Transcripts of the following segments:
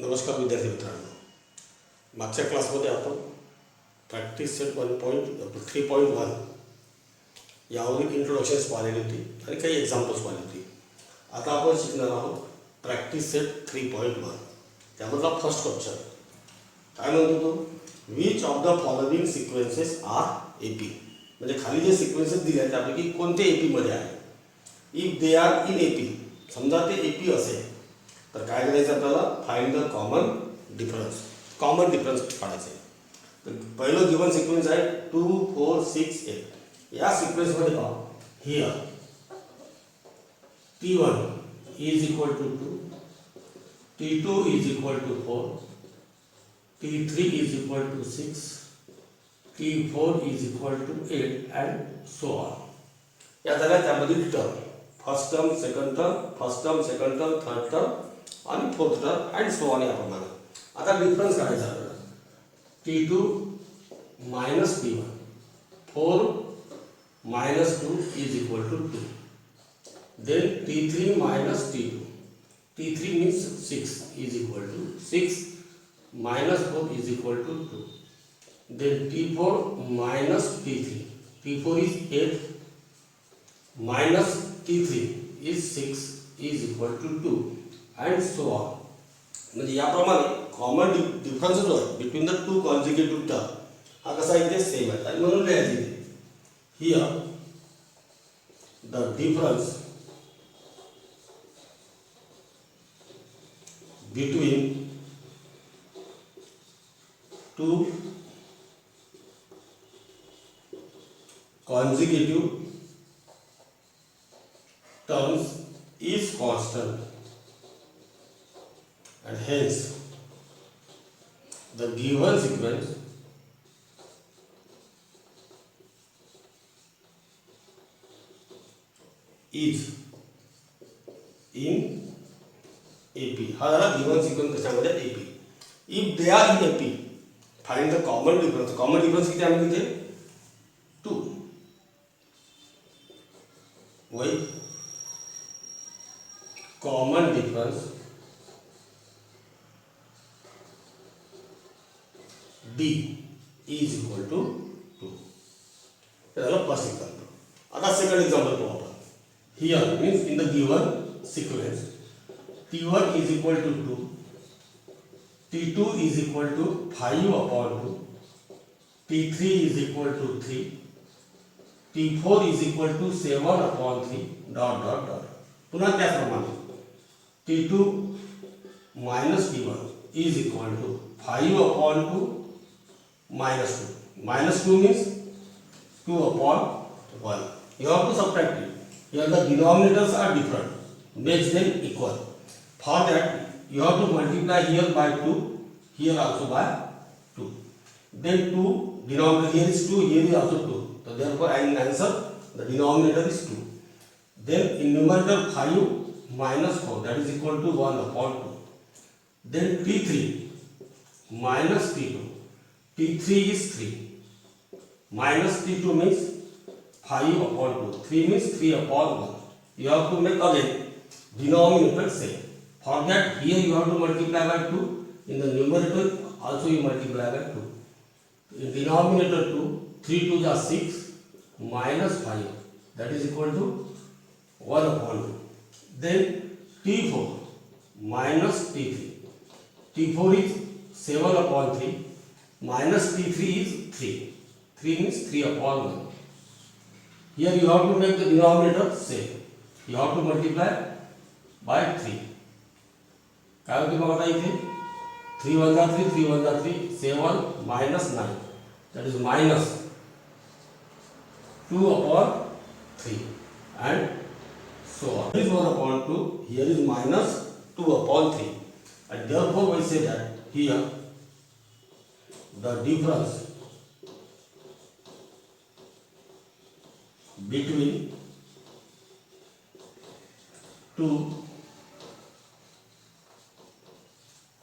नमस्कार विद्यार्थी मित्रांनो, मागच्या क्लासमध्ये आपण प्रॅक्टिस सेट 3.1 यावरील इंट्रोडक्शन्स पाहिलेली होती आणि काही एक्झाम्पल्स पाहिली होती. आता आपण शिकणार आहोत प्रॅक्टिस सेट 3.1. त्यामधला फर्स्ट क्वेश्चन काय म्हणतो तो, which of the following sequences are A P. म्हणजे खाली जे सिक्वेन्सेस दिले आहेत त्यापैकी कोणते ए पीमध्ये आहे. If they are in A P, समजा ते ए पी असेल तर काय करायचं आपल्याला, find the common difference. Common difference काढायचं आहे. तर पहिलं गिवन सिक्वेन्स आहे 2, 4, 6, 8. या सिक्वेन्समध्ये पहा, here T1 is equal to 2, T2 is equal to 4, T3 is equal to 6, T4 is equal to 8 and so on. या झाल्या त्यामधील term. First term, second term, first term, second term, third term आणि fourth term and so on याप्रमाणे. आता difference काढायचा आपल्याला. T2 minus T1, 4 minus 2 is equal to 2. Then T3 minus T2, T3 means 6 is equal to 6 minus 4 is equal to 2. Then T4 minus T3, T4 is 8 minus T3 is 6 is equal to 2 and so on. म्हणजे याप्रमाणे common difference जो आहे between the two consecutive term हा कसा इथे same आहे आणि म्हणून लिहायचे here the difference between two consecutive terms is constant and hence the given sequence is in AP. हा झाला given sequence कशामध्ये AP. If they are in AP, find the common difference. Common difference किती आहे तिथे 2. वही common difference D is equal to 2. हे झालं first example. आता second example पाहू आपण. Here means in the given sequence T1 is equal to 2, T2 is equal to 5 upon 2, T3 is equal to 3, T4 is equal to 7 upon 3 dot dot dot. पुन्हा त्याप्रमाणे T2 minus T1 is equal to 5 upon 2 minus 2. Minus 2 means 2 upon 1. You have to subtract it. Here the denominators are different. Makes them equal. For that you have to multiply here by 2, here also by 2. Then 2 denominator, here is 2, here is also 2. So therefore in answer the denominator is 2. Then in numerator 5 minus 4, that is equal to 1 upon 2. Then T3 minus T2, T3 is 3 minus T2 means 5 upon 2, 3 means 3 upon 1. You have to make again denominator same. For that here you have to multiply by 2, in the numerator also you multiply by 2. In denominator 2, 3 2s are 6 minus 5, that is equal to 1 upon 2. Then T4 minus T3, T4 is 7 upon 3 minus T3 is 3, 3 means 3 upon 1. Here you have to make the denominator same. You have to multiply by 3. काय होती बघा इथे 3 1 3, 3 1 3, 7 minus 9, that is minus 2 upon 3 and so on. Here is 1 upon 2, here is minus 2 upon 3, and therefore we say that here the difference between two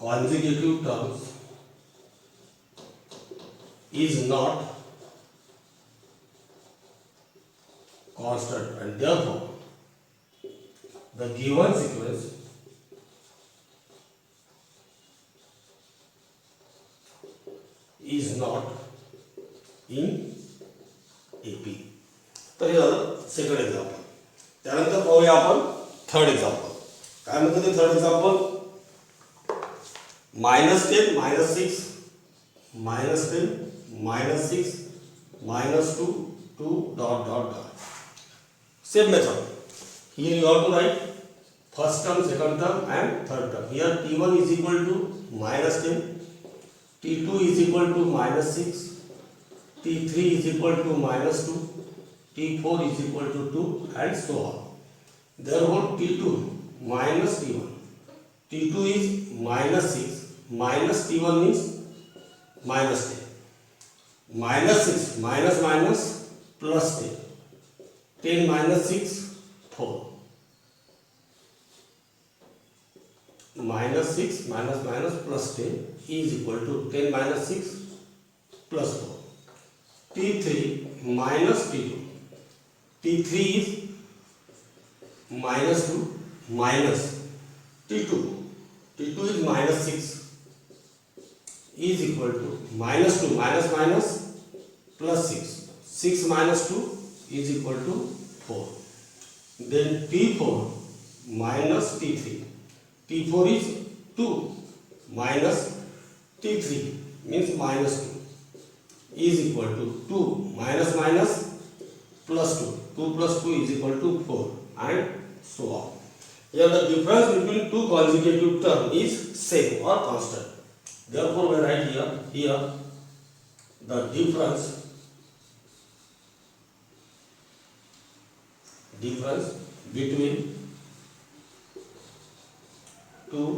consecutive terms is not constant, and therefore the given sequence is not in AP. तर हे झालं second example. त्यानंतर पाहूया आपण third example. काय म्हणतं ते third example? -10 -6 -10 -6 -2 2 dot dot dot. Same method. Here you have to write first term, second term and third term. Here T1 is equal to -10, T2 is equal to -6, T3 is equal to -2, T4 is equal to 2 and so on. Therefore T2 minus T1. T2 is -6 minus T1 means -10. -6 minus minus plus 10. 10 minus 6 4. -6 minus minus plus 10 is equal to 10 minus 6 plus 4. T3 minus T2. T3 is -2 minus T2. T2 is -6 is equal to -2 minus minus plus 6. 6 minus 2 is equal to 4. Then T4 minus T3. T4 is 2 minus T3 means -2 is equal to 2 minus minus plus 2. 2 plus 2 is equal to 4 and so on. Here the difference between two consecutive terms is same or constant. Therefore we write here the difference between two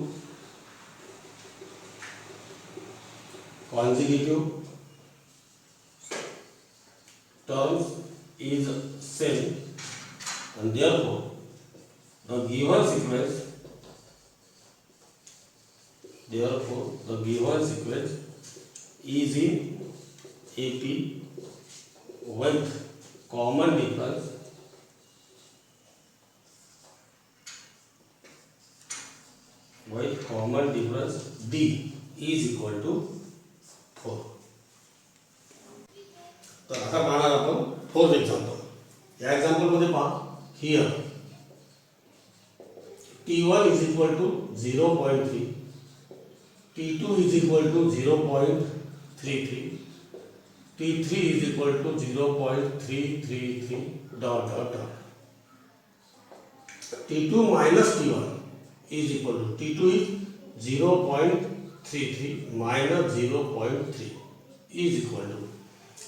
consecutive terms is same and therefore the given sequence is in AP with common difference D is equal to 4. तर आता पाहणार आपण fourth example. या example मध्ये पहा here T1 is equal to 0.3, T2 is equal to 0.33, T3 is equal to 0.333 dot dot dot. T2 minus T1 is equal to T2 is 0.33 minus 0.3 is equal to.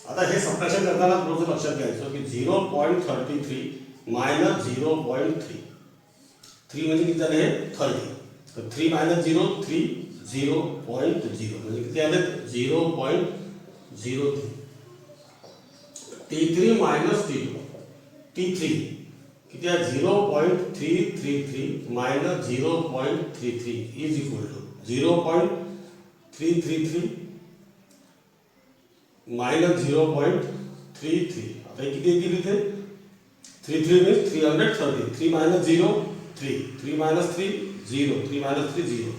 आता हे subtraction करताना थोडंसं लक्षात घ्यायचं की 0.33 minus 0.3. 3 म्हणजे किती झाले? 30. तर 3 मायनस 0 3 0.0 म्हणजे किती आले? 0.03. T3 minus T2. T3 किती आहे? 0.333 minus 0.33 is equal to 0.333 minus 0.33. आता किती येतील इथे? 33 मीन्स 330. 3 मायनस 0 3. 3 मायनस 3 0. 3 मायनस 3 0.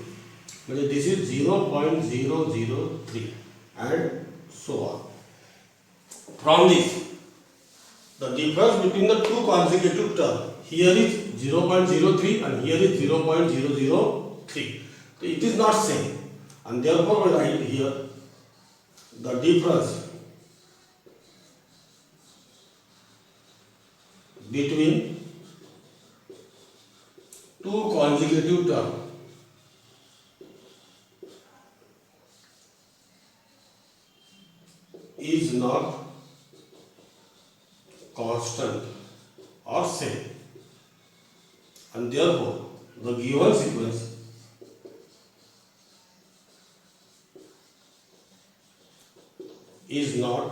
म्हणजे this is 0.003 and so on. From this, the difference between the two consecutive terms here is 0.03 and here is 0.003. So it is not same, and therefore we write here the difference between two consecutive terms is not constant or same, and therefore the given sequence is not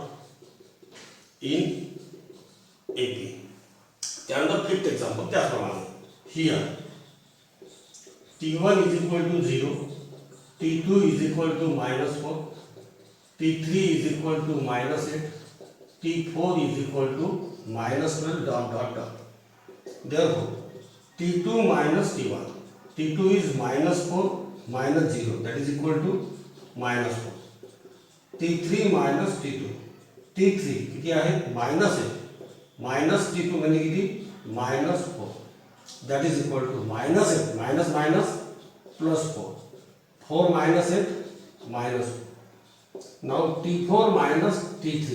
in AP. त्यानंतर fifth example त्याप्रमाणे here T1 is equal to 0, T2 is equal to -4, T3 is equal to -8, T4 is equal to -12 dot dot dot. Therefore T2 minus T1. T2 is -4 minus 0, that is equal to -4. T3 minus T2. T3 किती आहे minus आहे, minus T2 म्हणजे किती minus 4. That is equal to minus 8 minus minus plus 4. 4 minus 8 minus 4. Now T4 minus T3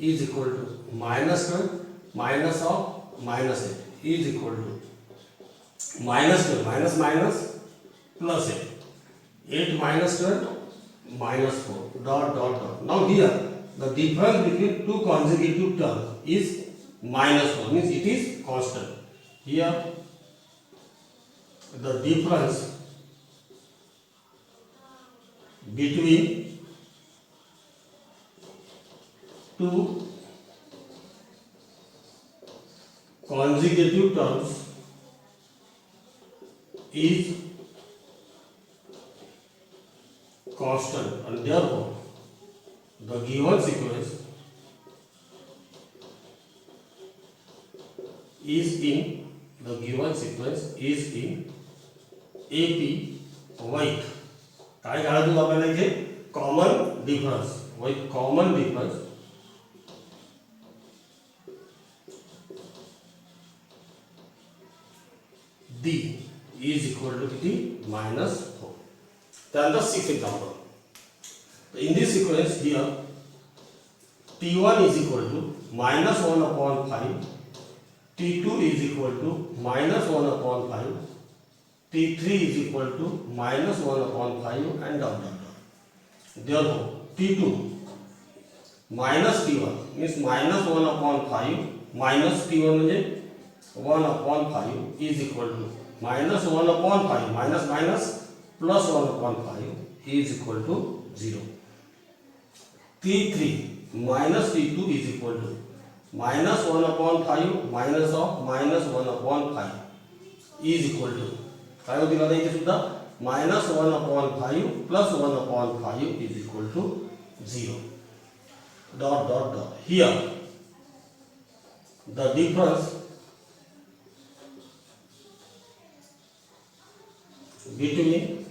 is equal to minus 12 minus of minus 8 is equal to minus 12 minus minus plus 8. 8 minus 12 minus 4 dot dot dot. Now here the difference between two consecutive terms is minus 1, means it is constant. Here the difference between two consecutive terms is constant, and therefore the given sequence is in AP weight. काय काढायचं आपल्याला इथे common difference, with common difference D is equal to किती minus 4. त्यानंतर 6th example. In this sequence here T1 is equal to minus 1 upon 5, T2 is equal to minus 1 upon 5, T3 is equal to minus 1 upon 5 and dot dot dot. Therefore T2 minus T1 means minus 1 upon 5 minus T1 म्हणजे 1 upon 5 is equal to minus 1 upon 5 minus minus plus 1 upon 5 is equal to 0. T3 minus T2 is equal to minus 1 upon 5 minus of minus 1 upon 5 is equal to काय होतील आता इथे सुद्धा minus 1 upon 5 plus 1 upon 5 is equal to 0. Dot dot dot. Here the difference between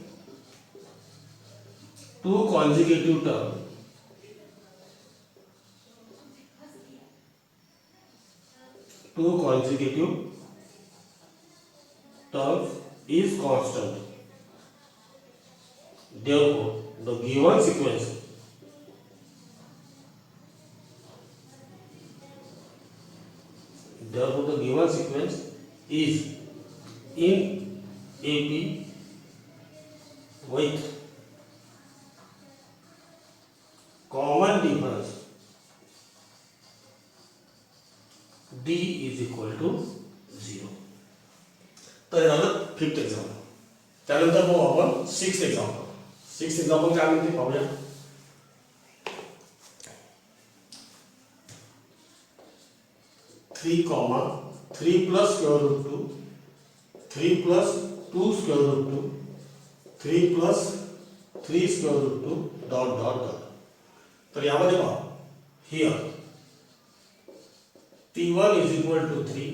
two consecutive terms is constant. Therefore the given sequence is in AP with common difference D is equal to 0. तर हे झालं 5th example. त्यानंतर बघू आपण 6th example. 6th example काय म्हणते पाहूया. Three comma 3 plus square root 2, 3 plus 2 square root 2, 3 plus 3 square root 2 dot dot dot. तर यामध्ये पहा here T1 is equal to 3,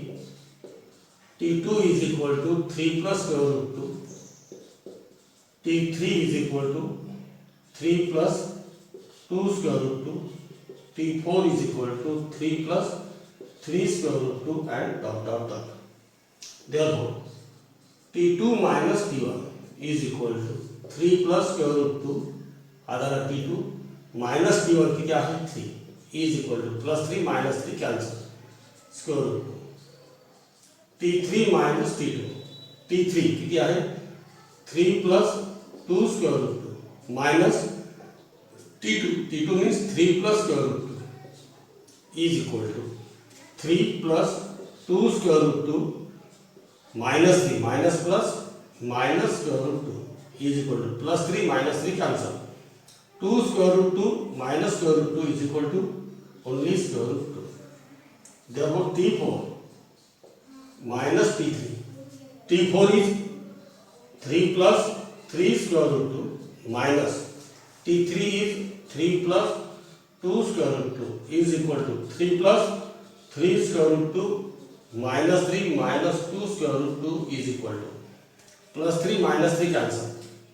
T2 is equal to 3 plus square root 2, T3 is equal to 3 plus 2 square root 2, T4 is equal to 3 plus 3 square root 2 and dot dot dot. Therefore T2 minus T1 is equal to 3 plus square root 2 Aadhaar T2 minus T1 किती आहे 3 is equal to plus 3 minus 3 cancel square root 2. T3 minus T2, T3 किती आहे 3 plus 2 square root 2 minus T2, T2 means 3 plus square root 2 is equal to 3 plus 2 square root 2 minus 3 minus plus minus square root 2 is equal to plus 3 minus 3 cancel. 2 square root 2 minus square root 2 is equal to only square root 2. Therefore T4 minus T3. T4 is 3 plus 3 square root 2 minus T3 is 3 plus 2 square root 2 is equal to 3 plus 3 square root 2 minus 3 minus 2 square root 2 is equal to plus 3 minus 3 cancel.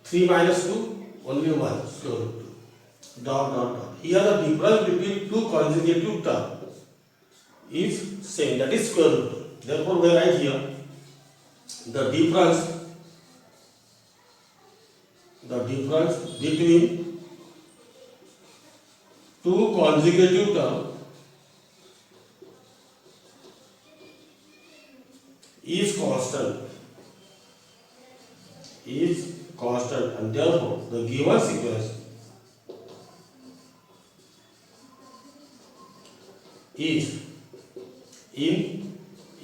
3 minus 2 only 1 square root 2 dot dot dot. here the difference between two consecutive terms is same, that is square root. Therefore, we write here the difference between two consecutive terms is constant, and therefore the given sequence is in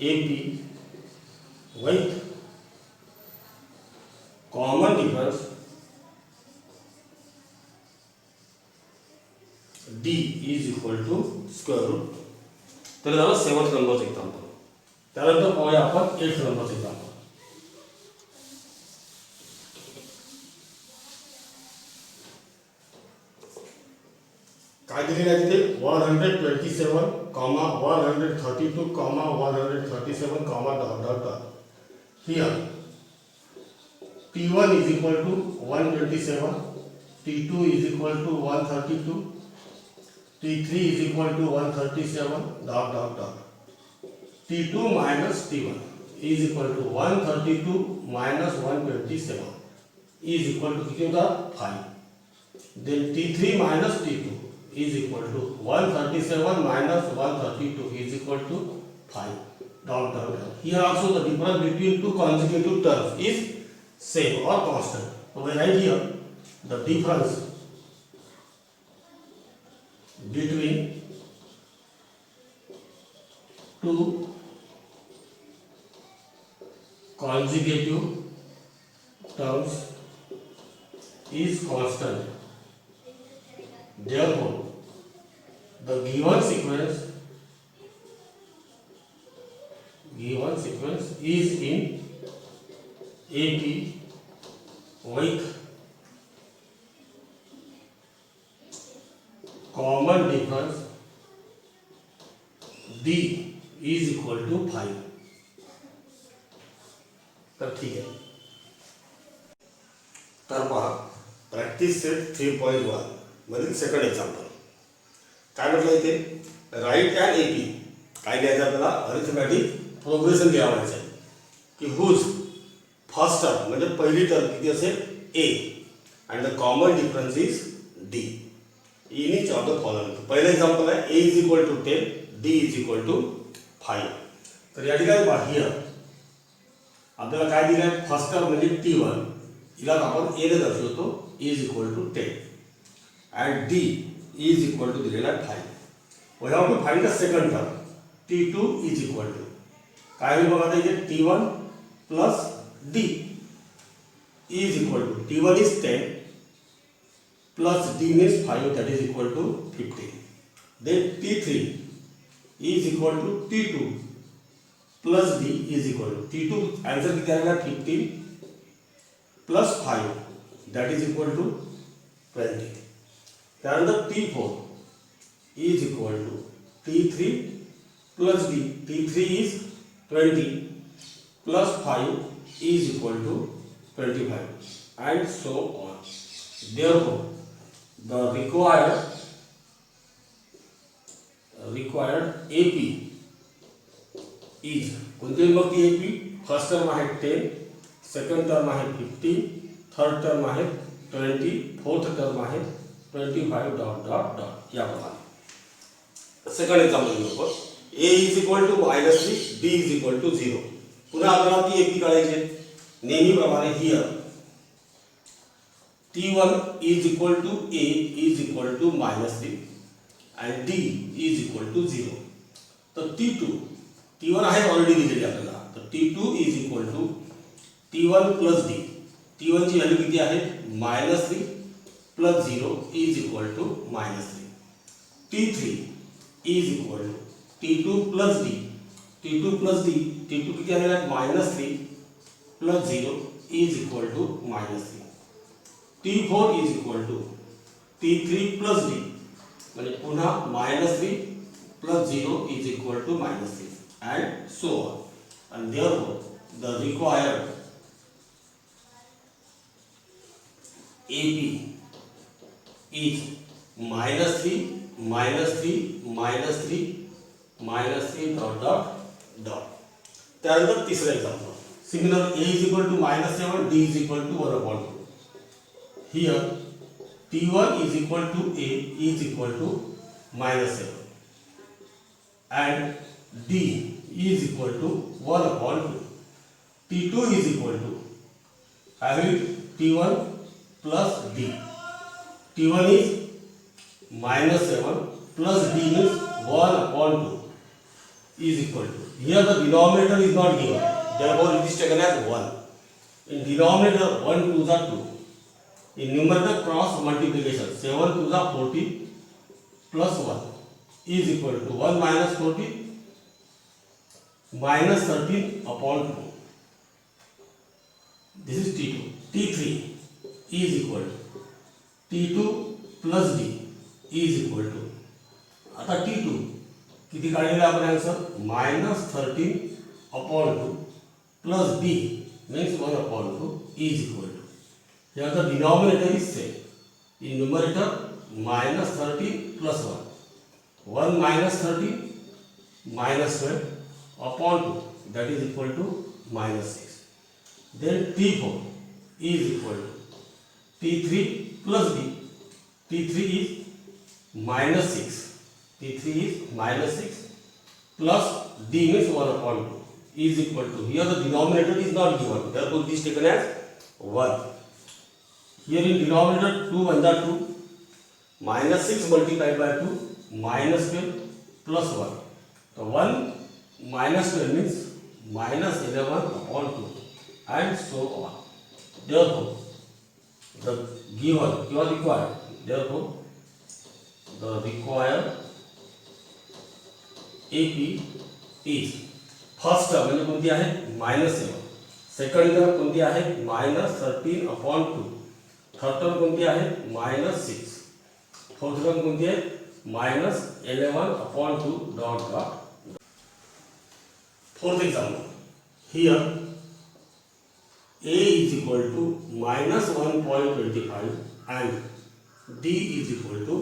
AP with common difference D is equal to square root. तर झालं 7th नंबरचं example. त्यानंतर पाहूया आपण 8th नंबरचं example. काय दिलेलं आहे तिथे 127, 132, 137, dot dot dot. Here T1 is equal to 127, T2 is equal to 132, T3 is equal to 137, dot dot dot. T2 minus T1 is equal to 132 minus 127 is equal to किती होता 5. Then T3 minus T2 is equal to 137 minus 132 is equal to 5. Dot dot dot. Here also the difference between two consecutive terms is same or constant. So we write here the difference between two consecutive terms is constant. Therefore, the given sequence is in AP with common difference D is equal to 5. तर ठीक आहे. तर पहा practice set 3.1 मधील second example. काय म्हटलं इथे right and AP काय लिहायचं आपल्याला अरिथमॅटिक प्रोग्रेशन लिहायचं आहे की हुज फर्स्ट टर्म म्हणजे पहिली टर्म किती असेल a and the common difference is d in each of the following. पहिलं एक्झाम्पल आहे a is equal to 10, d is equal to 5. तर या ठिकाणी बाह्य आपल्याला काय दिलं आहे फर्स्ट टर्म म्हणजे T1 हिला आपण ए ने दर्शवतो is equal to 10 and D is equal to दिलेला आहे 5. We have to find the second term T2 is equal to काय होईल बघा इथे T1 plus D is equal to T1 is 10 plus D means 5, that is equal to 15. Then T3 is equal to T2 plus D is equal to T2 answer कितना आएगा 15 plus 5 that is equal to 20. त्यानंतर T4 is equal to T3 plus D. T3 is 20 plus 5 is equal to 25 and so on. Therefore, the required AP is कोणती मग ती AP first term आहे 10, second term आहे 15, third term आहे 20, fourth term आहे 25 dot dot dot याप्रमाणे. Second example घेऊ आपण. A is equal to -3, D is equal to 0. पुन्हा आपल्याला ती AP काढायची नेहमीप्रमाणे here T1 is equal to A is equal to -3 and D is equal to 0. तर T1 आहे ऑलरेडी दिलेली आपल्याला. तर T2 is equal to T1 plus D. T1 ची व्हॅल्यू किती आहे -3 plus 0 is equal to -3. T3 is equal to T2 plus D. T2 plus D. T2 किती आलेला आहे -3 plus 0 is equal to -3. T4 is equal to T3 plus D. म्हणजे पुन्हा -3 plus 0 is equal to -3 and so on. And therefore the required AP is -3 -3 dot dot dot. त्यानंतर तिसरं example. Similar a is equal to -7, d is equal to 1/2. Here t1 is equal to a is equal to -7 and d is equal to 1/2. t2 is equal to having t1 plus d. t1 is -7 plus d means 1/2 is equal to. Here the denominator is not given, therefore it is taken as 1. In denominator 1 2s are 2. In numerator cross multiplication 7 2s are 40 plus 1 is equal to 1 minus 40 minus 13/2. This is t2. t3 is equal to t2 plus d is equal to. आता t2 किती काढलेला आपण answer -13/2 plus d means 1/2 is equal to. Here the denominator is same. In numerator -13 plus 1. 1 minus 13 minus 12/2, that is equal to -6. Then t4 is equal to t3 plus d. t3 is -6. t3 is -6 plus d means 1/2 is equal to. Here the denominator is not given, therefore it is taken as 1. Here in denominator 2 1 are 2, -6 multiplied by 2 -12 plus 1. So 1 minus 12 means -11/2 and so on. Therefore the given required, therefore the required AP is first term म्हणजे कोणती आहे -7, second term कोणती आहे -13/2, third term कोणती आहे -6, fourth term कोणती आहे -11/2 dot dot. Fourth example. Here a is equal to -1.25 and d is equal to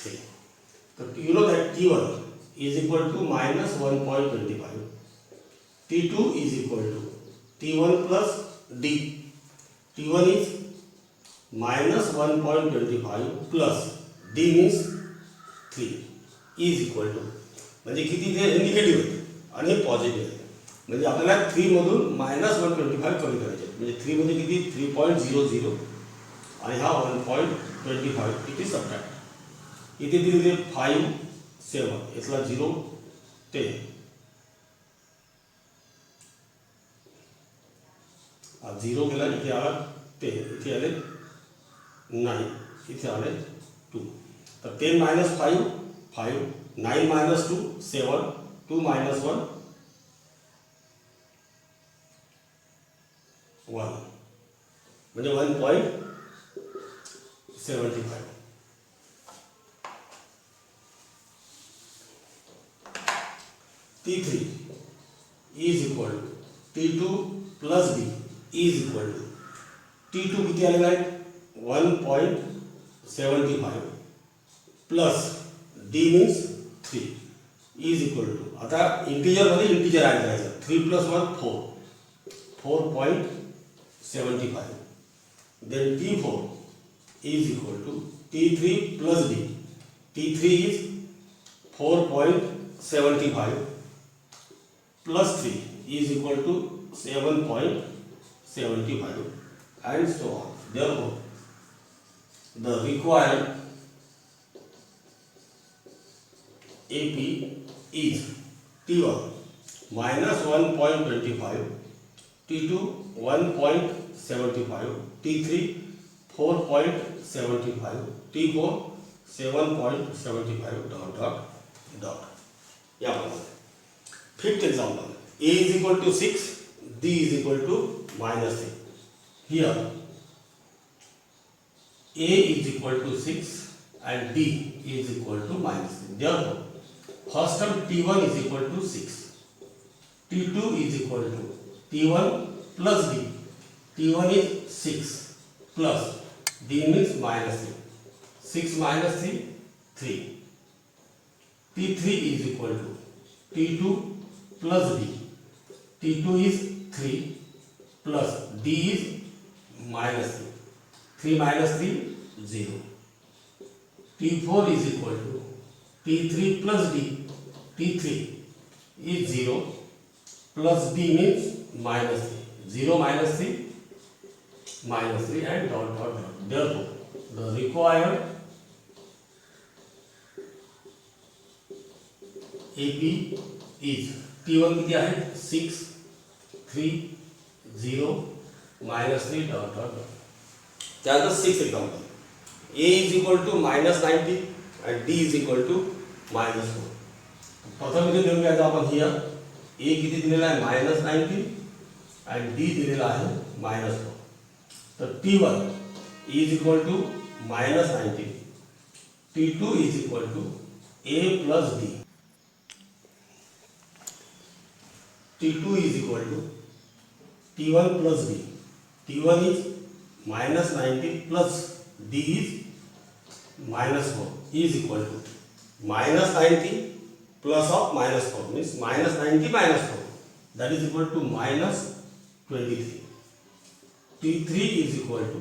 3. So you know that t1 is equal to -1.25, t2 is equal to t1 plus d. t1 is -1.25 plus d means 3 is equal to. म्हणजे किती ते negative आहे आणि हे positive आहे. म्हणजे आपल्याला 3 मधून -125 कमी करायचे. म्हणजे 3 मध्ये किती 3.00 आणि हा 1.25 किती सबट्रॅक्ट. इथे दिलेले 5 7 इथला 0 10. हा 0 गेला, इथे आला 10, इथे आले 9, इथे आले 2. तर 10 minus 5 5, 9 minus 2 7, 2 minus 1 1, म्हणजे 1.75. t3 is equal to t2 plus d is equal to. t2 किती आलेला आहे 1.75 plus d means 3 is equal to. आता इंटिजर मध्ये इंटिजर ऍड करायचं. 3 plus 1 4, 4.75. then t4 is equal to t3 plus d. t3 is 4.75 plus 3 is equal to 7.75 and so on. Therefore the required AP is T1 minus 1.25, T2 1.75, T3 4.75, T4 7.75 dot dot dot. याप्रमाणे. Fifth example. A is equal to 6, D is equal to -3. Here A is equal to 6 and D is equal to -3. Therefore, first term T1 is equal to 6. T2 is equal to T1 plus D. T1 is 6 plus D means -3. 6 minus 3, 3. T3 is equal to T2 plus D. T2 is 3 plus D is minus 3. 3 minus 3, 0. T4 is equal to T3 plus D. T3 is 0 plus D means minus 3. 0 minus 3, minus 3 and dot dot dot. Therefore, the required AP is T1 किती आहे 6, 3, 0, minus 3 dot dot dot. त्यानंतर 6 example. A is equal to minus 90 and D is equal to minus 4. प्रथम इथे लिहून घ्यायचं आपण here. A किती दिलेला आहे minus 90 and D दिलेला आहे minus 4. तर T1 is equal to minus 90. T2 is equal to A plus D. T2 is equal to T1 plus D. T1 is minus 90 plus D is minus 4 is equal to minus 90 plus of minus 4 means minus 90 minus 4, that is equal to minus 23. T3 is equal to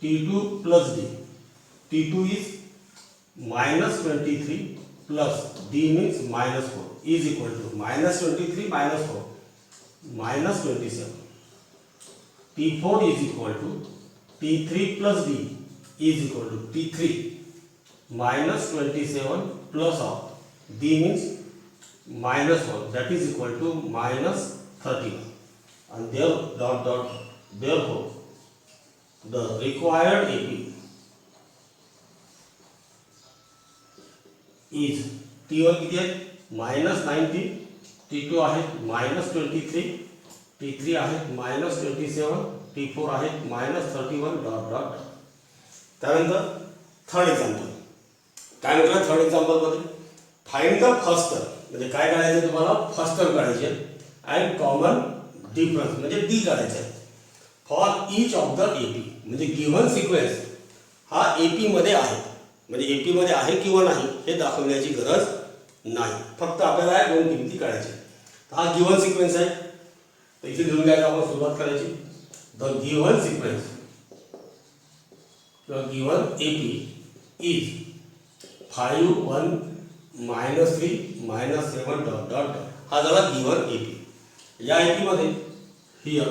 T2 plus D. T2 is minus 23 plus D means minus 4 is equal to minus 23 minus 4 minus 27. T4 is equal to T3 plus D is equal to T3 minus 27 plus of D means minus 1, that is equal to minus 31. And there dot dot, therefore the required AP is T1 किती आहे minus 90, T2 आहे minus 23, T3 आहे minus 27, T4 आहे minus 31 dot dot dot. त्यानंतर third example. काय म्हटलं third example मध्ये find the first term, म्हणजे काय काढायचं तुम्हाला फर्स्ट टर्म काढायचे अँड कॉमन डिफरन्स म्हणजे डी काढायचं आहे for each of the AP. म्हणजे गिव्हन सिक्वेन्स हा एपी मध्ये आहे, म्हणजे एपी मध्ये आहे किंवा नाही हे दाखवण्याची गरज नाही, फक्त आपल्याला या दोन किमती काढायच्या. हा गिव्हन सिक्वेन्स आहे, तर इथे लिहून घ्यायला आपण सुरुवात करायची. द गिव्हन सिक्वेन्स किंवा given AP is 5, 1, minus 3, minus 7 dot dot dot. हा झाला गिव्हन एपी. या एपी मध्ये here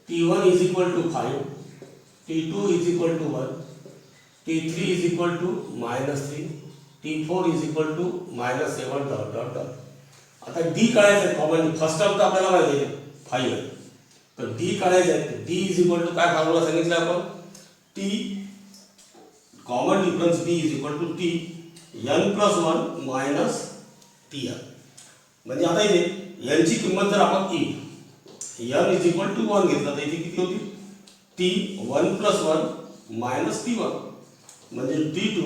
T1 is equal to 5, T2 is equal to 1, T3 is equal to minus 3, T4 is equal to minus 7 dot dot dot. आता D काढायचं आहे common. First term तर आपल्याला माहिती आहे 5 आहे, तर D काढायचं आहे. D is equal to काय फॉर्म्युला सांगितलं आपण T common difference D is equal to T n plus 1 minus Tn. म्हणजे आता इथे n ची किंमत जर आपण n is equal to 1 घेतला तर इथे किती होती T 1 plus 1 minus T1 म्हणजे T2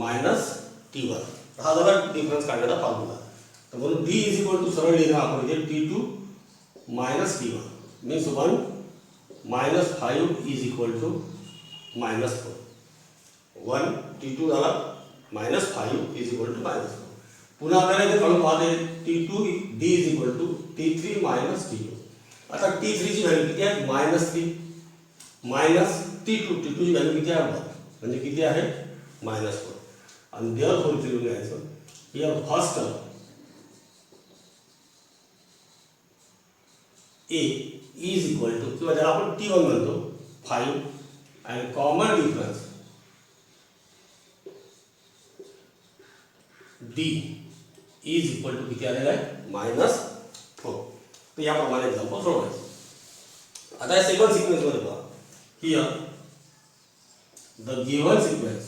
minus T1. हा झाला डिफरन्स काढण्याचा फॉर्म्युला. तर म्हणून D is equal to सरळ लिहिणार आपण इथे T2 minus T1 means 1 minus 5 is equal to minus 4. 1 T2 झाला minus 5 is equal to minus 4. पुन्हा आपल्याला इथे काढून पाहते T2 D is equal to T3 minus T2. आता T3 ची व्हॅल्यू किती आहे -3 minus T2 ची व्हॅल्यू किती आहे म्हणजे किती आहे -4. आणि देअरफॉर इथे लिहून घ्यायचं here first term A is equal to किंवा ज्याला आपण T1 म्हणतो 5 and common difference D is equal to किती आलेला आहे -4. तर याप्रमाणे एक्झाम्पल सोडवायचं. आता या सेकंड सिक्वेन्स मध्ये पहा हियर द गिव्हन सिक्वेन्स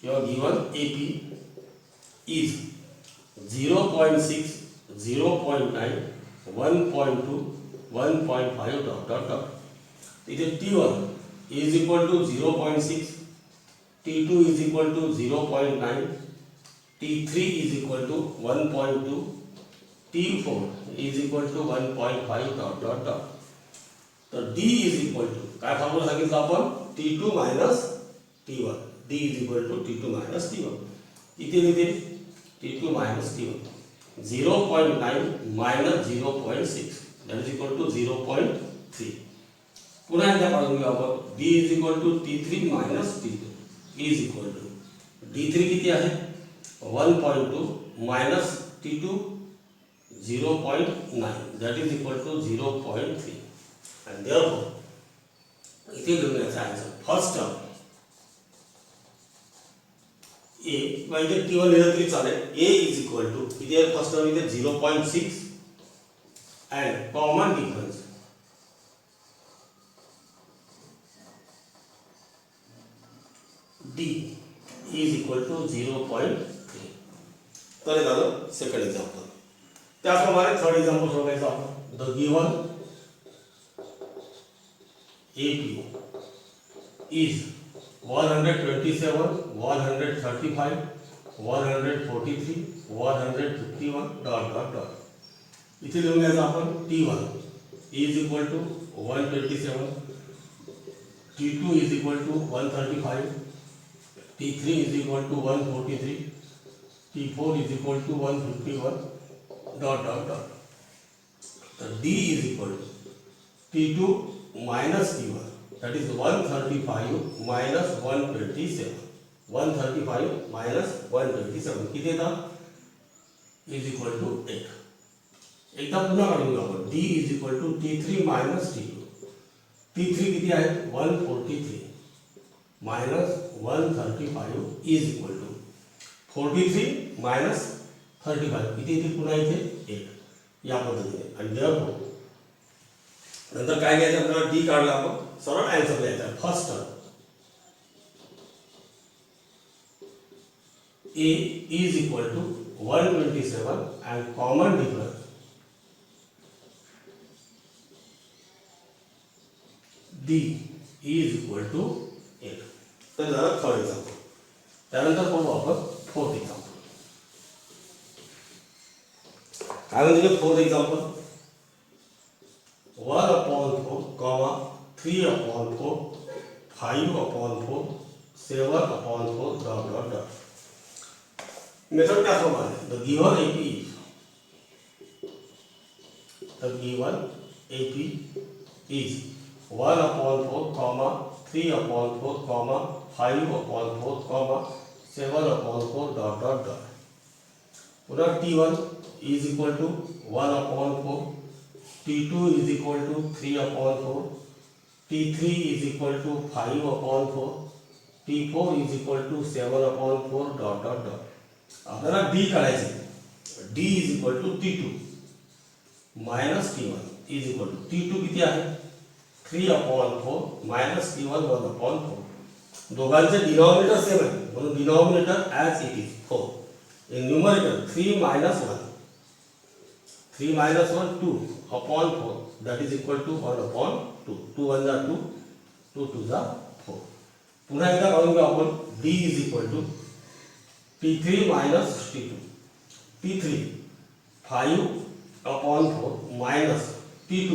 किंवा given AP is 0.6, 0.9, 1.2, 1.5 dot dot dot. इथे T1 is equal to 0.6, T2 is equal to 0.9, T3 is equal to 1.2, T4 is equal to 1.5 dot dot dot. So D is equal to काय formula सांगितलं आपण T2 minus T1 D is equal to T2 minus T1. इथे लिहिते T2 minus T1 0.9 minus 0.6 that is equal to 0.3. पुन्हा एकदा काढून घेऊ आपण D is equal to T3 minus T2 is equal to D3 किती आहे 1.2 minus T2 0.9 that is equal to 0.3 and therefore इथे लिहून घ्यायचा आन्सर फर्स्ट टर्म A म्हणजे T1 लिहिलं तरी चालेल A इज इक्वल टू इथे फर्स्ट टर्म इथे 0.6 and common difference D is equal to 0.3. तर हे झालं सेकंड एक्झाम्पल. त्याप्रमाणे थर्ड एक्झाम्पल सोडवायचं आपण. The given AP is 127, 135, 143, 151 dot dot dot. इथे लिहून घ्यायचं आपण T1 is equal to 127, T2 is equal to 135, T3 is equal to 143, T4 is equal to 151 dot dot dot. D is equal to T2 minus T1 that is 135 minus 127. 135 minus 127 किती येतं is equal to 8. एकदा पुन्हा काढून घेऊ आपण D is equal to T3 minus T2. T3 किती आहे 143 minus 135 is equal to 43 minus 35 किती येते पुन्हा इथे 8 या पद्धतीने. आणि therefore नंतर काय घ्यायचं आपल्याला D काढला आपण सरळ आन्सर द्यायचा first term A is equal to 127 and common difference D is equal to 8. तर झालं थर्ड एक्झाम्पल. त्यानंतर पाहू आपण फोर्थ एक्झाम्पल. काय म्हणजे fourth example 1/4, 3/4, 5/4, 7/4 dot dot dot. Method त्याप्रमाणे the given AP is 1/4, 3/4, 5/4, 7/4 dot dot dot. पुन्हा T1 is equal to 1/4, T2 is equal to 3/4, T3 is equal to 5/4, T4 is equal to 7/4 dot dot dot. आपल्याला D काढायचे D is equal to T2 minus T1 is equal to T2 किती आहे 3/4 minus T1 1/4. दोघांचे denominator same आहे म्हणून denominator as it is 4. In numerator 3 minus 1, 3 minus 1 2/4 that is equal to 1/2. 2 1 are 2, 2 2 are 4. पुन्हा एकदा काढून घेऊ आपण D is equal to T3 minus T2. T3 5/4 minus T2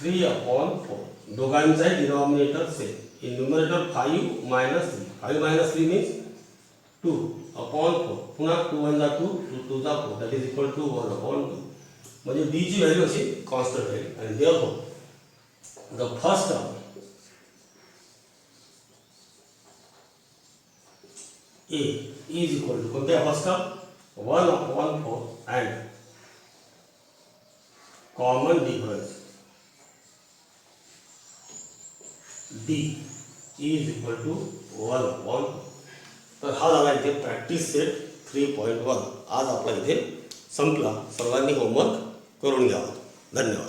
3/4. दोघांचा denominator same. In numerator 5 minus 3. 5 minus 3 means 2/4. पुन्हा 2 1 are 2, 2 2 are 4 that is equal to 1/2. म्हणजे D ची value अशी कॉन्स्टंट राहील. आणि therefore the first term A is equal to कोणत्या first term 1/4 and common difference D is equal to 1/4. तर हा झाला इथे प्रॅक्टिस सेट 3.1. आज आपला इथे संपला. सर्वांनी होमवर्क करून घ्यावा. धन्यवाद.